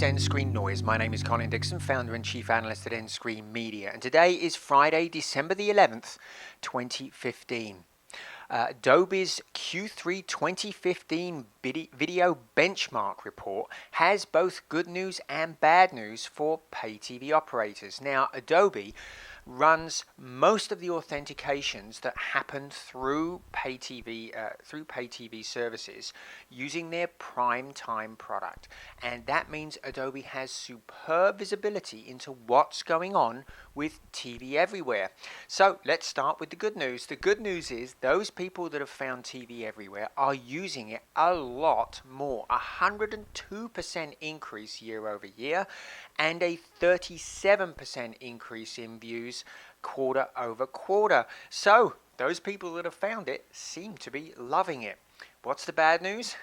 nScreenNoise. My name is Colin Dixon, founder and chief analyst at nScreen Media, and today is Friday, December the 11th, 2015. Adobe's Q3 2015 video benchmark report has both good news and bad news for pay TV operators. Now, Adobe runs most of the authentications that happen through pay TV services using their Primetime product, and that means Adobe has superb visibility into what's going on with TV everywhere. So let's start with the good news. The good news is those people that have found TV everywhere are using it a lot more. 102% increase year over year, and a 37% increase in views quarter over quarter. So those people that have found it seem to be loving it. What's the bad news?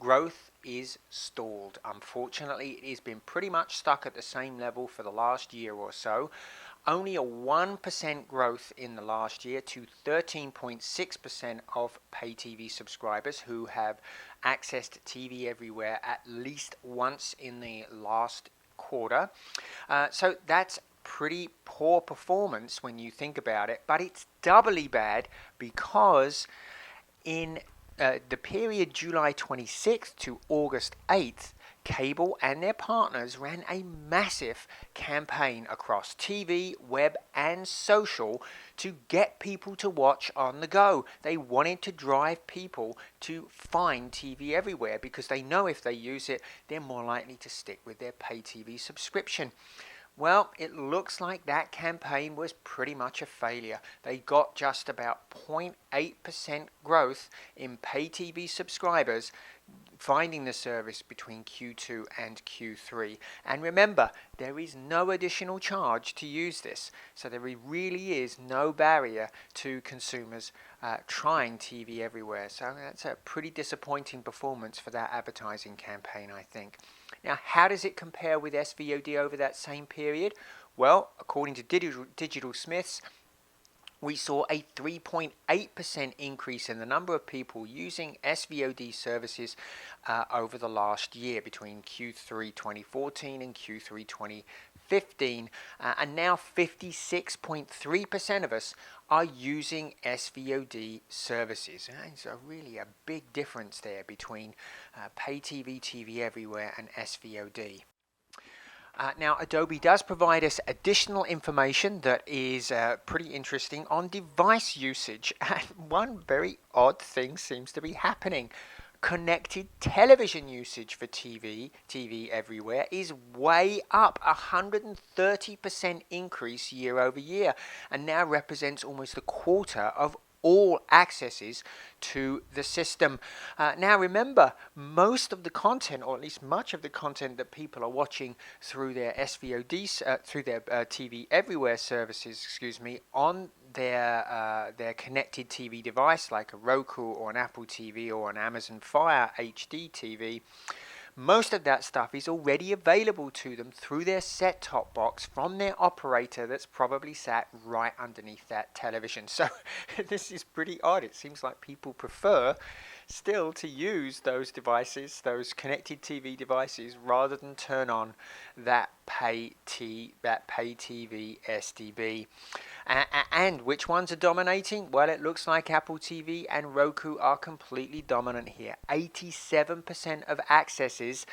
Growth is stalled. Unfortunately, it has been pretty much stuck at the same level for the last year or so. Only a 1% growth in the last year to 13.6% of pay TV subscribers who have accessed TV everywhere at least once in the last quarter. So that's pretty poor performance when you think about it, but it's doubly bad because in the period July 26th to August 8th, cable and their partners ran a massive campaign across TV, web and social to get people to watch on the go. They wanted to drive people to find TV everywhere because they know if they use it, they're more likely to stick with their pay TV subscription. Well, it looks like that campaign was pretty much a failure. They got just about 0.8% growth in pay TV subscribers finding the service between Q2 and Q3. And remember, there is no additional charge to use this. So there really is no barrier to consumers trying TV everywhere. So that's a pretty disappointing performance for that advertising campaign, I think. Now, how does it compare with SVOD over that same period? Well, according to Digital Smiths, we saw a 3.8% increase in the number of people using SVOD services over the last year between Q3 2014 and Q3 2015. And now 56.3% of us are using SVOD services. And so really a big difference there between pay TV everywhere and SVOD. Now, Adobe does provide us additional information that is pretty interesting on device usage, and one very odd thing seems to be happening. Connected television usage for TV everywhere is way up, 130% increase year over year, and now represents almost a quarter of all accesses to the system. Now remember, most of the content, or at least much of the content that people are watching through their SVODs, through their TV Everywhere services, on their connected TV device like a Roku or an Apple TV or an Amazon Fire HD TV, most of that stuff is already available to them through their set-top box from their operator that's probably sat right underneath that television. So this is pretty odd. It seems like people prefer still to use those devices, those connected TV devices, rather than turn on that pay TV SDB. And which ones are dominating? Well, it looks like Apple TV and Roku are completely dominant here. 87% of accesses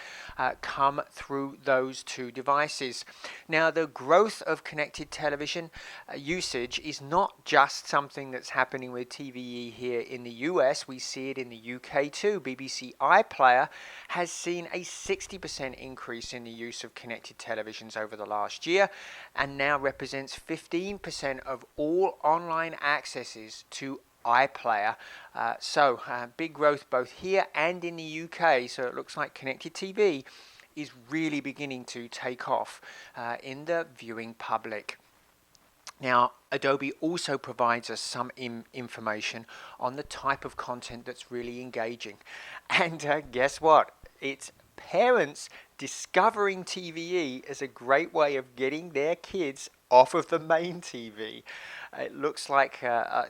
come through those two devices. Now, the growth of connected television usage is not just something that's happening with TVE here in the US. We see it in the UK too. BBC iPlayer has seen a 60% increase in the use of connected televisions over the last year, and now represents 15% of all online accesses to iPlayer. So big growth both here and in the UK. So it looks like connected TV is really beginning to take off in the viewing public. Now, Adobe also provides us some information on the type of content that's really engaging. And guess what? It's parents discovering TVE as a great way of getting their kids off of the main TV. It looks like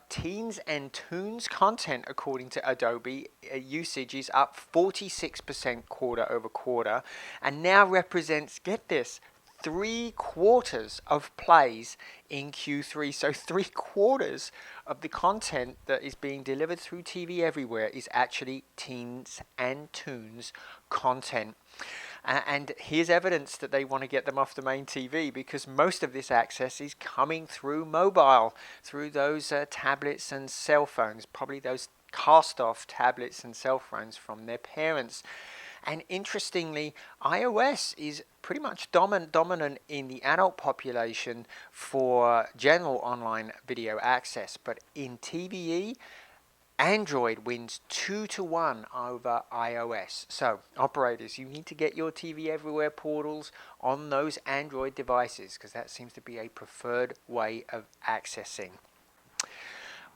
Teens and Toons content, according to Adobe, usage is up 46% quarter over quarter, and now represents, get this, 3/4 of plays in Q3. So 3/4 of the content that is being delivered through TV everywhere is actually Teens and Toons content. And here's evidence that they want to get them off the main TV, because most of this access is coming through mobile, through those tablets and cell phones, probably those cast-off tablets and cell phones from their parents. And interestingly, iOS is pretty much dominant in the adult population for general online video access, but in TVE, Android wins 2-1 over iOS. So operators, you need to get your TV Everywhere portals on those Android devices, because that seems to be a preferred way of accessing.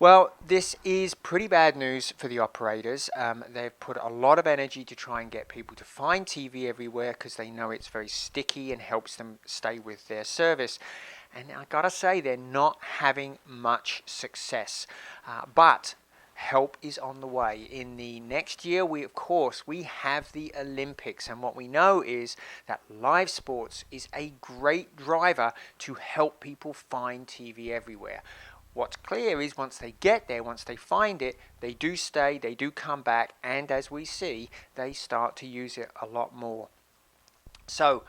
Well, this is pretty bad news for the operators. They've put a lot of energy to try and get people to find TV Everywhere, because they know it's very sticky and helps them stay with their service. And I gotta say, they're not having much success. But help is on the way. In the next year, we have the Olympics, and what we know is that live sports is a great driver to help people find TV Everywhere. What's clear is once they get there, once they find it, they do stay, they do come back, and as we see, they start to use it a lot more. So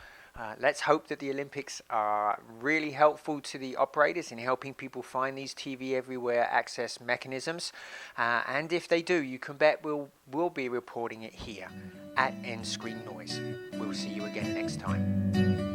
let's hope that the Olympics are really helpful to the operators in helping people find these TV Everywhere access mechanisms. And if they do, you can bet we'll be reporting it here at nScreenNoise. We'll see you again next time.